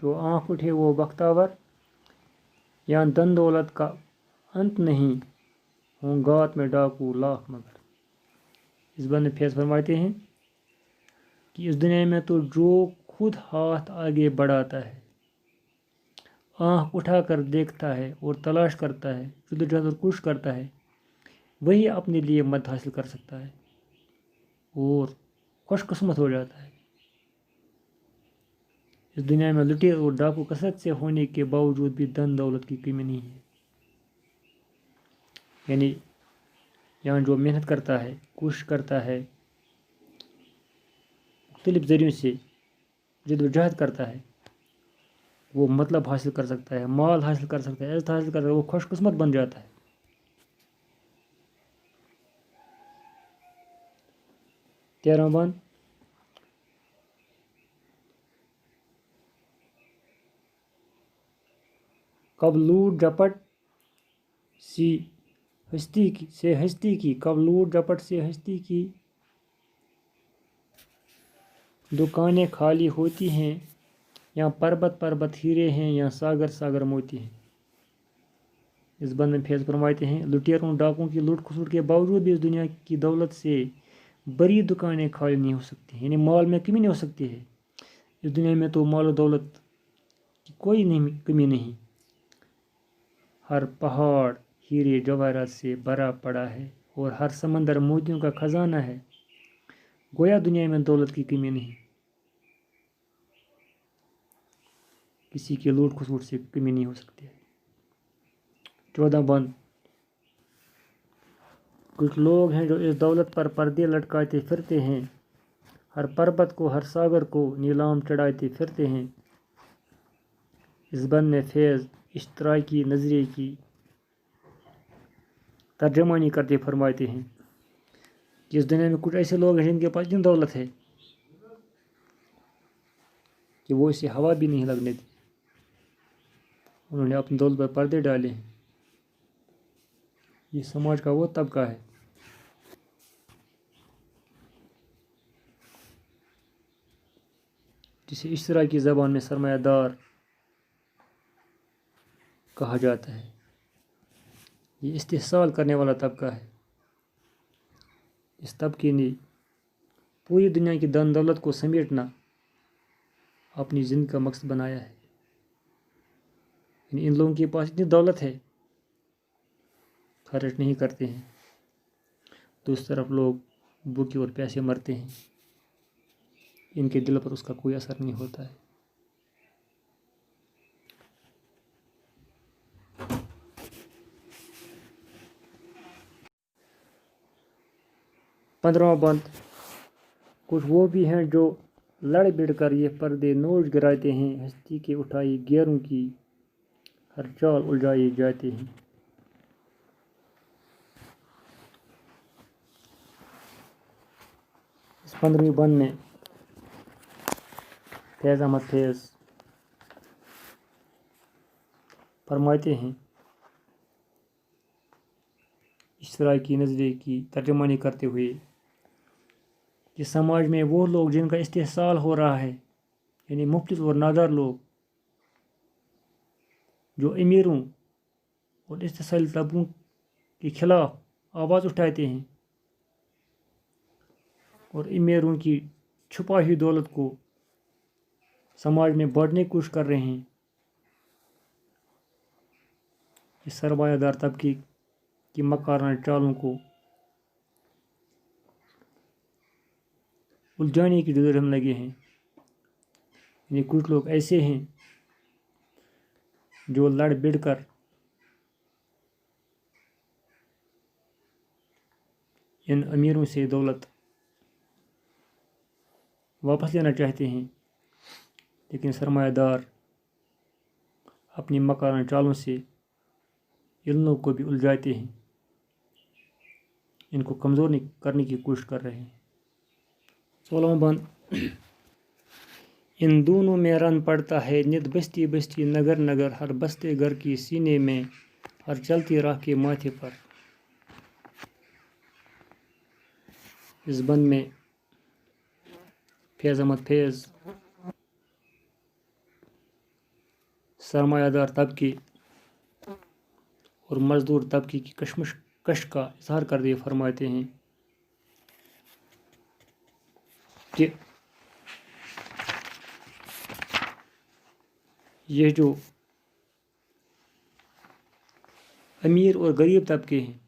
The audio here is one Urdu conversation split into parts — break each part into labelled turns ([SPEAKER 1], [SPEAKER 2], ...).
[SPEAKER 1] جو آنکھ اٹھے وہ بختاور، یہاں دن دولت کا انت نہیں، ہوں گات میں ڈاکو لاکھ مگر۔ اس بند میں فیض فرماتے ہیں کہ اس دنیا میں تو جو خود ہاتھ آگے بڑھاتا ہے، آنکھ اٹھا کر دیکھتا ہے اور تلاش کرتا ہے، جدوجہد اور کوشش کرتا ہے، وہی اپنے لیے مدد حاصل کر سکتا ہے اور خوش قسمت ہو جاتا ہے۔ اس دنیا میں لٹیر اور ڈاکو کثرت سے ہونے کے باوجود بھی دن دولت کی کمی نہیں ہے۔ یعنی یہاں جو محنت کرتا ہے، کوشش کرتا ہے، مختلف ذریعوں سے جد و جہد کرتا ہے، وہ مطلب حاصل کر سکتا ہے، مال حاصل کر سکتا ہے، عزت حاصل کر سکتا ہے، وہ خوش قسمت بن جاتا ہے۔ 13واں بند، کب لوٹ جپٹ سی ہستی کی، کب لوٹ جپٹ سے ہستی کی دکانیں خالی ہوتی ہیں، یہاں پربت پربت ہیرے ہیں، یہاں ساگر ساگر موتی ہیں۔ اس بند میں فیض فرماتے ہیں لٹیروں ڈاکوں کی لوٹ کھسوٹ کے باوجود بھی اس دنیا کی دولت سے بڑی دکانیں خالی نہیں ہو سکتی، یعنی مال میں کمی نہیں ہو سکتی ہے۔ اس دنیا میں تو مال و دولت کی کوئی کمی نہیں، ہر پہاڑ ہیرے جواہرات سے بھرا پڑا ہے اور ہر سمندر موتیوں کا خزانہ ہے، گویا دنیا میں دولت کی کمی نہیں، کسی کی لوٹ کھسوٹ سے کمی نہیں ہو سکتی ہے۔ 14واں بند، کچھ لوگ ہیں جو اس دولت پر پردے لٹکاتے پھرتے ہیں، ہر پربت کو ہر ساگر کو نیلام چڑھاتے پھرتے ہیں۔ اس بند میں فیض اشتراکی نظریے کی ترجمانی کرتے فرماتے ہیں کہ اس دنیا میں کچھ ایسے لوگ ہیں جن کے پاس اتنی دولت ہے کہ وہ اسے ہوا بھی نہیں لگنے دی، انہوں نے اپنی دولت پر پردے ڈالے ہیں۔ یہ سماج کا وہ طبقہ ہے جسے اشتراکی زبان میں سرمایہ دار کہا جاتا ہے، یہ استحصال کرنے والا طبقہ ہے۔ اس طبقے نے پوری دنیا کی دن دولت کو سمیٹنا اپنی زندگی کا مقصد بنایا ہے، یعنی ان لوگوں کے پاس اتنی دولت ہے، خرچ نہیں کرتے ہیں، دوسری طرف لوگ بھوکے اور پیاسے مرتے ہیں، ان کے دل پر اس کا کوئی اثر نہیں ہوتا ہے۔ 15واں بند، کچھ وہ بھی ہیں جو لڑ بڑھ کر یہ پردے نوچ گراتے ہیں، ہستی کے اٹھائی گیروں کی ہر چال الجھائے جاتے ہیں۔ اس 15ویں بند میں فیض احمد فیض فرماتے ہیں اشتراکی نظریے کی ترجمانی کرتے ہوئے کہ سماج میں وہ لوگ جن کا استحصال ہو رہا ہے، یعنی مفلس اور نادار لوگ، جو امیروں اور استحصالی طبقوں کے خلاف آواز اٹھاتے ہیں اور امیروں کی چھپائی ہوئی دولت کو سماج میں بانٹنے کی کوشش کر رہے ہیں، اس سرمایہ دار طبقے کی مکارانہ چالوں کو الجھانے کی جدوجہد میں لگے ہیں۔ یعنی کچھ لوگ ایسے ہیں جو لڑ بڑھ کر ان امیروں سے دولت واپس لینا چاہتے ہیں، لیکن سرمایہ دار اپنی مکارانہ چالوں سے ان لوگوں کو بھی الجھاتے ہیں، ان کو کمزور کرنے کی کوشش کر رہے ہیں۔ 16واں بند، ان دونوں میں رن پڑتا ہے نت بستی بستی نگر نگر، ہر بستے گھر کی سینے میں، ہر چلتی راہ کے ماتھے پر۔ اس بند میں فیض احمد فیض سرمایہ دار طبقے اور مزدور طبقے کی کشمکش کا اظہار کرتے ہوئے فرماتے ہیں کہ یہ جو امیر اور غریب طبقے ہیں،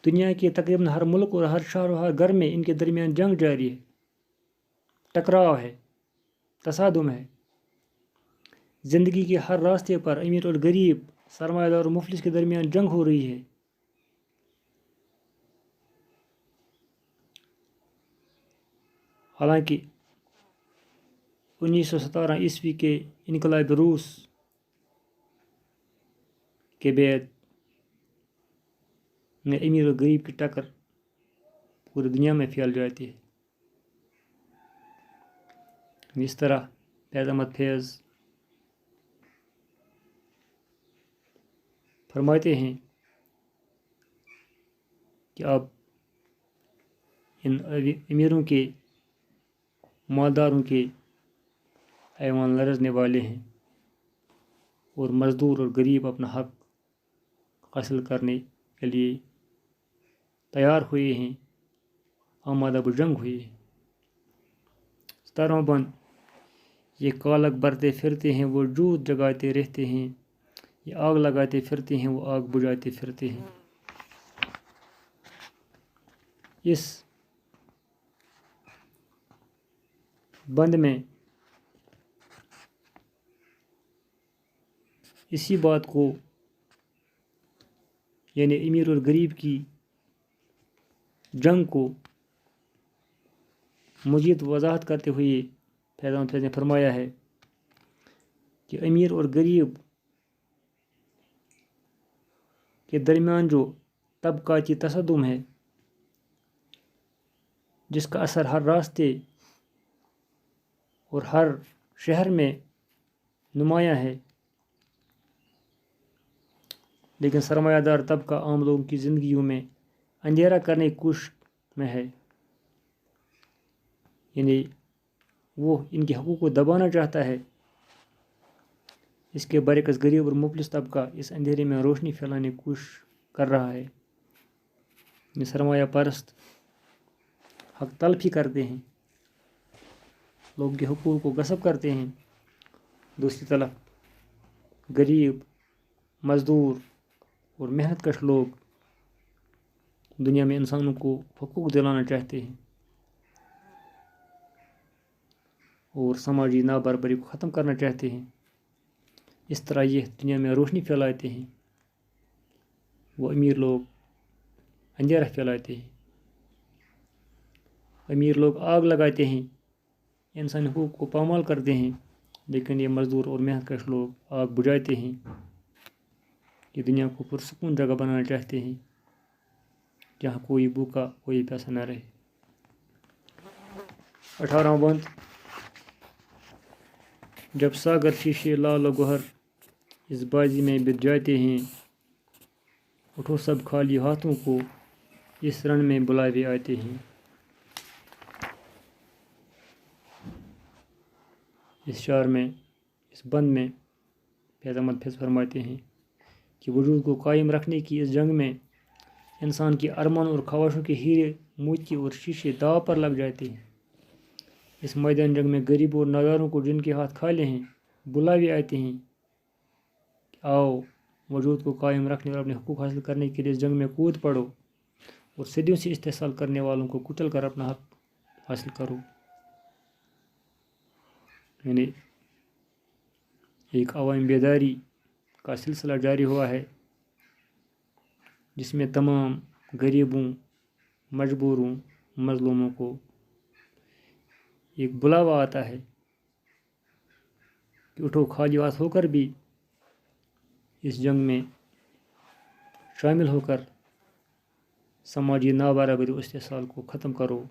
[SPEAKER 1] دنیا کے تقریباً ہر ملک اور ہر شہر و ہر گھر میں ان کے درمیان جنگ جاری ہے، ٹکراؤ ہے، تصادم ہے۔ زندگی کے ہر راستے پر امیر اور غریب، سرمایہ دار اور مفلس کے درمیان جنگ ہو رہی ہے۔ حالانکہ 1917 عیسوی کے انقلاب روس کے بعد میں امیر اور غریب کی ٹکر پوری دنیا میں پھیل جاتی ہے۔ اس طرح فیض احمد فیض فرماتے ہیں کہ آپ ان امیروں کے، مالداروں کے ایوان لرزنے والے ہیں، اور مزدور اور غریب اپنا حق حاصل کرنے کے لیے تیار ہوئے ہیں، آمادہ بجنگ ہوئے ہیں۔ 17واں بند، یہ کالک برتے پھرتے ہیں وہ جوت جگاتے رہتے ہیں، یہ آگ لگاتے پھرتے ہیں وہ آگ بجھاتے پھرتے ہیں۔ اس بند میں اسی بات کو، یعنی امیر اور غریب کی جنگ کو مزید وضاحت کرتے ہوئے فیض احمد فیض نے فرمایا ہے کہ امیر اور غریب کے درمیان جو طبقاتی تصادم ہے، جس کا اثر ہر راستے اور ہر شہر میں نمایاں ہے، لیکن سرمایہ دار طبقہ عام لوگوں کی زندگیوں میں اندھیرا کرنے کی کوشش میں ہے، یعنی وہ ان کے حقوق کو دبانا چاہتا ہے۔ اس کے برعکس غریب اور مفلس طبقہ اس اندھیرے میں روشنی پھیلانے کی کوشش کر رہا ہے۔ یہ سرمایہ پرست حق تلفی کرتے ہیں، لوگوں کے حقوق کو غصب کرتے ہیں۔ دوسری طرف غریب، مزدور اور محنت کش لوگ دنیا میں انسانوں کو حقوق دلانا چاہتے ہیں اور سماجی نابرابری کو ختم کرنا چاہتے ہیں۔ اس طرح یہ دنیا میں روشنی پھیلاتے ہیں، وہ امیر لوگ اندھیرا پھیلاتے ہیں۔ امیر لوگ آگ لگاتے ہیں، انسانی حقوق کو پامال کرتے ہیں، لیکن یہ مزدور اور محنت کش لوگ آگ بجھاتے ہیں، یہ دنیا کو پرسکون جگہ بنانا چاہتے ہیں جہاں کوئی بھوکا کوئی پیاسا نہ رہے۔ 18واں بند، جب ساگر شیشے لال و گوہر اس بازی میں بت جاتے ہیں، اٹھو سب خالی ہاتھوں کو اس رن میں بلاوے آتے ہیں۔ اس شعر میں، اس بند میں فیض احمد فیض فرماتے ہیں کہ وجود کو قائم رکھنے کی اس جنگ میں انسان کے ارمان اور خواہشوں کے ہیرے موتی اور شیشے داؤ پر لگ جاتے ہیں۔ اس میدان جنگ میں غریبوں اور ناداروں کو، جن کے ہاتھ خالی ہیں، بلاوے آتے ہیں کہ آؤ وجود کو قائم رکھنے اور اپنے حقوق حاصل کرنے کے لیے اس جنگ میں کود پڑو اور صدیوں سے استحصال کرنے والوں کو کچل کر اپنا حق حاصل کرو۔ یعنی ایک عوامی بیداری کا سلسلہ جاری ہوا ہے جس میں تمام غریبوں، مجبوروں، مظلوموں کو ایک بلاوا آتا ہے کہ اٹھو خالی ہاتھ ہو کر بھی اس جنگ میں شامل ہو کر سماجی نابرابری و استحصال کو ختم کرو۔